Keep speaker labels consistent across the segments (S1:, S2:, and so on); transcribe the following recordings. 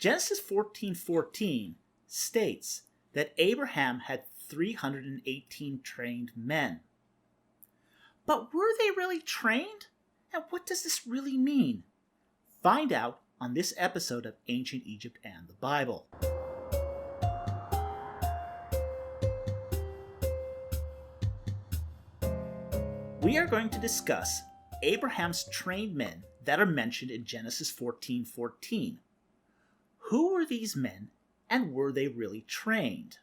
S1: Genesis 14:14 states that Abraham had 318 trained men. But were they really trained? And what does this really mean? Find out on this episode of Ancient Egypt and the Bible. We are going to discuss Abraham's trained men that are mentioned in Genesis 14:14. Who were these men, and were they really trained?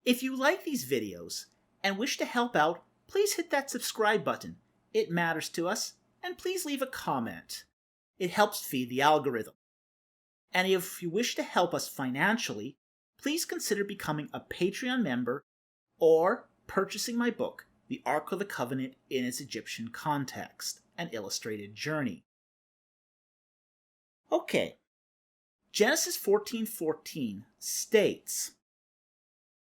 S1: If you like these videos and wish to help out, please hit that subscribe button. It matters to us, and please leave a comment. It helps feed the algorithm. And if you wish to help us financially, please consider becoming a Patreon member or purchasing my book, The Ark of the Covenant in its Egyptian Context, an Illustrated Journey. Okay, Genesis 14:14 states,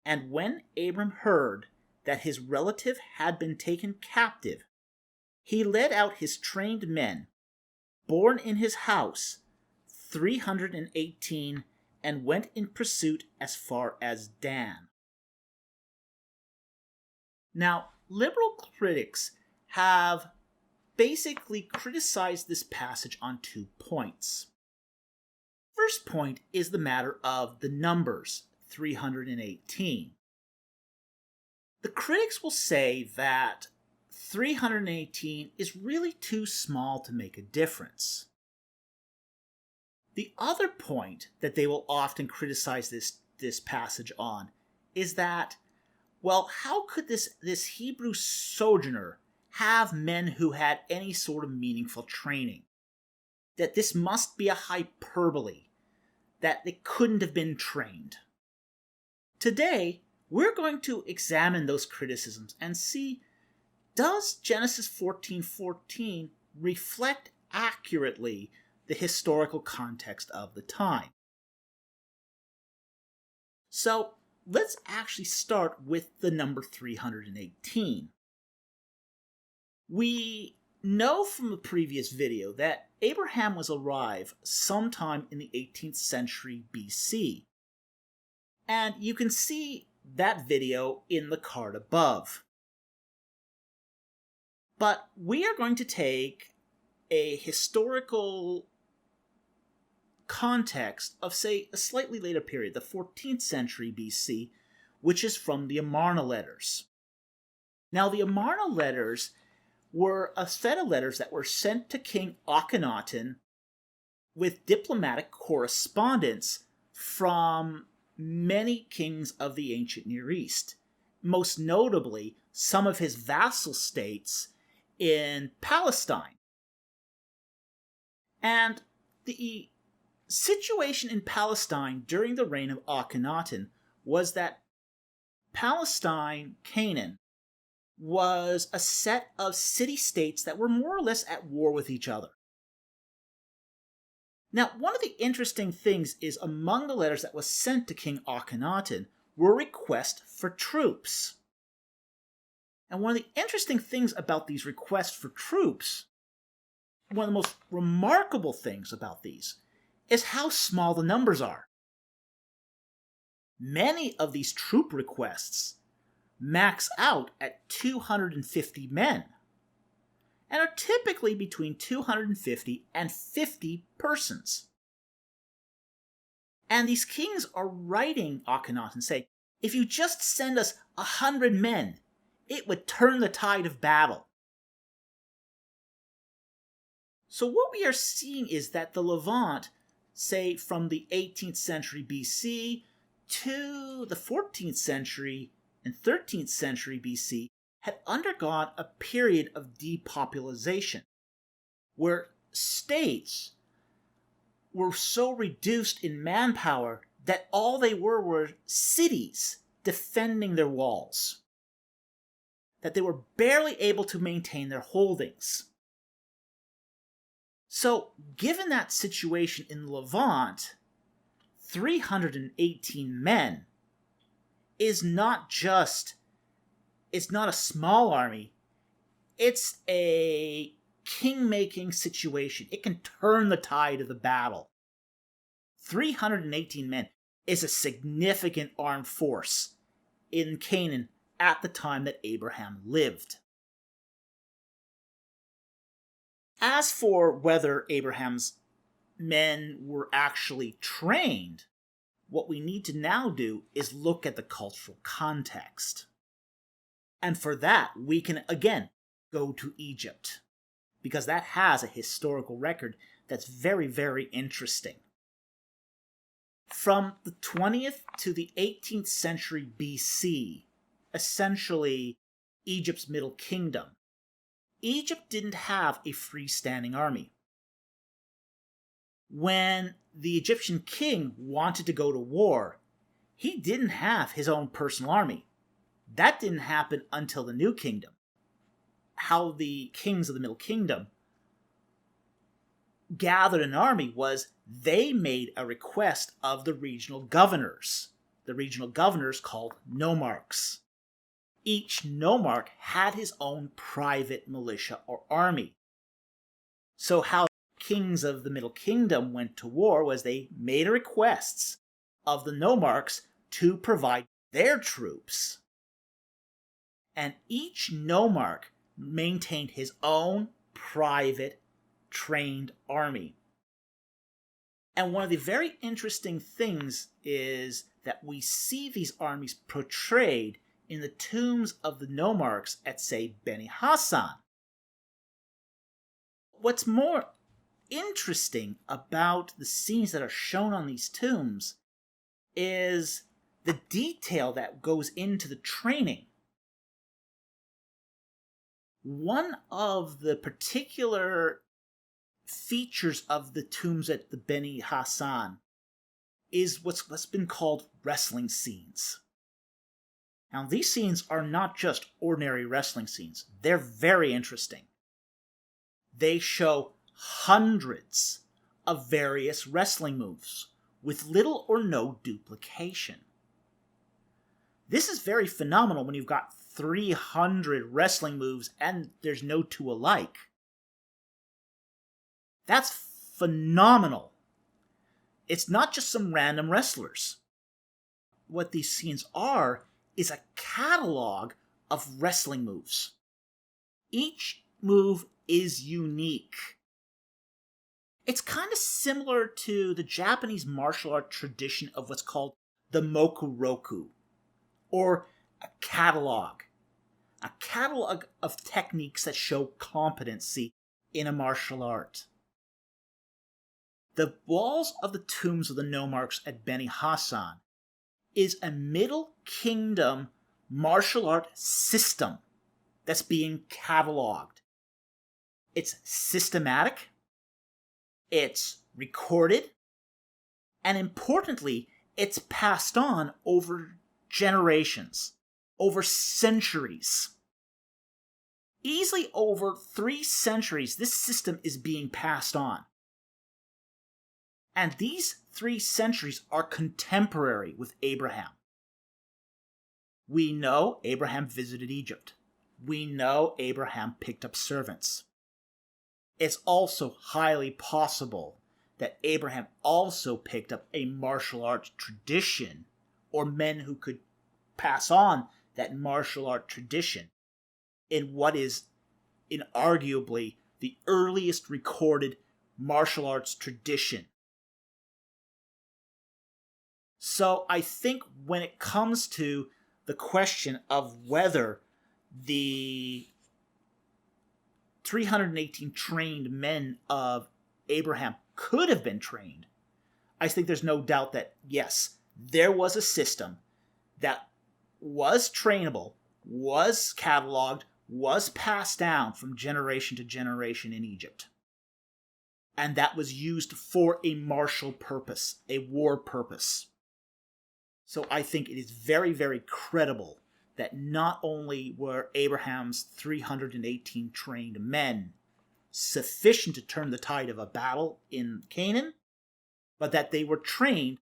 S1: "And when Abram heard that his relative had been taken captive, he led out his trained men, born in his house, 318, and went in pursuit as far as Dan." Now, liberal critics have basically criticized this passage on 2 points. First point is the matter of the numbers, 318. The critics will say that 318 is really too small to make a difference. The other point that they will often criticize this passage on is that, well, how could this Hebrew sojourner have men who had any sort of meaningful training? That this must be a hyperbole, that they couldn't have been trained. Today, we're going to examine those criticisms and see, does Genesis 14:14 reflect accurately the historical context of the time? So, let's actually start with the number 318. We know from the previous video that Abraham was alive sometime in the 18th century BC. And you can see that video in the card above. But we are going to take a historical context of, say, a slightly later period, the 14th century BC, which is from the Amarna letters. Now, the Amarna letters were a set of letters that were sent to King Akhenaten with diplomatic correspondence from many kings of the ancient Near East, most notably some of his vassal states in Palestine. And the situation in Palestine during the reign of Akhenaten was that Palestine, Canaan, was a set of city-states that were more or less at war with each other. Now, one of the interesting things is among the letters that was sent to King Akhenaten were requests for troops. And one of the interesting things about these requests for troops, one of the most remarkable things about these, is how small the numbers are. Many of these troop requests max out at 250 men, and are typically between 250 and 50 persons. And these kings are writing Akhenaten saying, if you just send us 100 men, it would turn the tide of battle. So what we are seeing is that the Levant, say from the 18th century BC to the 14th century and 13th century BC, had undergone a period of depopulation, where states were so reduced in manpower that all they were cities defending their walls, that they were barely able to maintain their holdings. So, given that situation in the Levant, 318 men is not a small army, it's a king-making situation. It can turn the tide of the battle. 318 men is a significant armed force in Canaan at the time that Abraham lived. As for whether Abraham's men were actually trained, what we need to now do is look at the cultural context. And for that, we can again go to Egypt, because that has a historical record that's very, very interesting. From the 20th to the 18th century BC, essentially Egypt's Middle Kingdom, Egypt didn't have a freestanding army. When the Egyptian king wanted to go to war, he didn't have his own personal army. That didn't happen until the New Kingdom. How the kings of the Middle Kingdom gathered an army was they made a request of the regional governors called nomarchs. Each nomarch had his own private militia or army. So how kings of the Middle Kingdom went to war was they made requests of the nomarchs to provide their troops. And each nomarch maintained his own private trained army. And one of the very interesting things is that we see these armies portrayed in the tombs of the nomarchs at, say, Beni Hassan. What's more interesting about the scenes that are shown on these tombs is the detail that goes into the training. One of the particular features of the tombs at the Beni Hassan is what's been called wrestling scenes. Now, these scenes are not just ordinary wrestling scenes. They're very interesting. They show hundreds of various wrestling moves with little or no duplication. This is very phenomenal when you've got 300 wrestling moves and there's no two alike. That's phenomenal. It's not just some random wrestlers. What these scenes are is a catalog of wrestling moves. Each move is unique. It's kind of similar to the Japanese martial art tradition of what's called the mokuroku, or a catalog of techniques that show competency in a martial art. The walls of the tombs of the nomarchs at Beni Hassan is a Middle Kingdom martial art system that's being cataloged. It's systematic, it's recorded, and importantly, it's passed on over generations, over centuries. Easily over 3 centuries, this system is being passed on. And these 3 centuries are contemporary with Abraham. We know Abraham visited Egypt. We know Abraham picked up servants. It's also highly possible that Abraham also picked up a martial arts tradition, or men who could pass on that martial art tradition in what is inarguably the earliest recorded martial arts tradition. So I think when it comes to the question of whether the 318 trained men of Abraham could have been trained, I think there's no doubt that, yes, there was a system that was trainable, was cataloged, was passed down from generation to generation in Egypt. And that was used for a martial purpose, a war purpose. So I think it is very, very credible that not only were Abraham's 318 trained men sufficient to turn the tide of a battle in Canaan, but that they were trained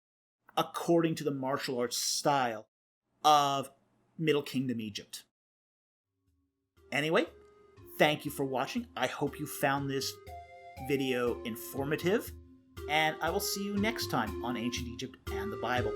S1: according to the martial arts style of Middle Kingdom Egypt. Anyway, thank you for watching. I hope you found this video informative. and I will see you next time on Ancient Egypt and the Bible.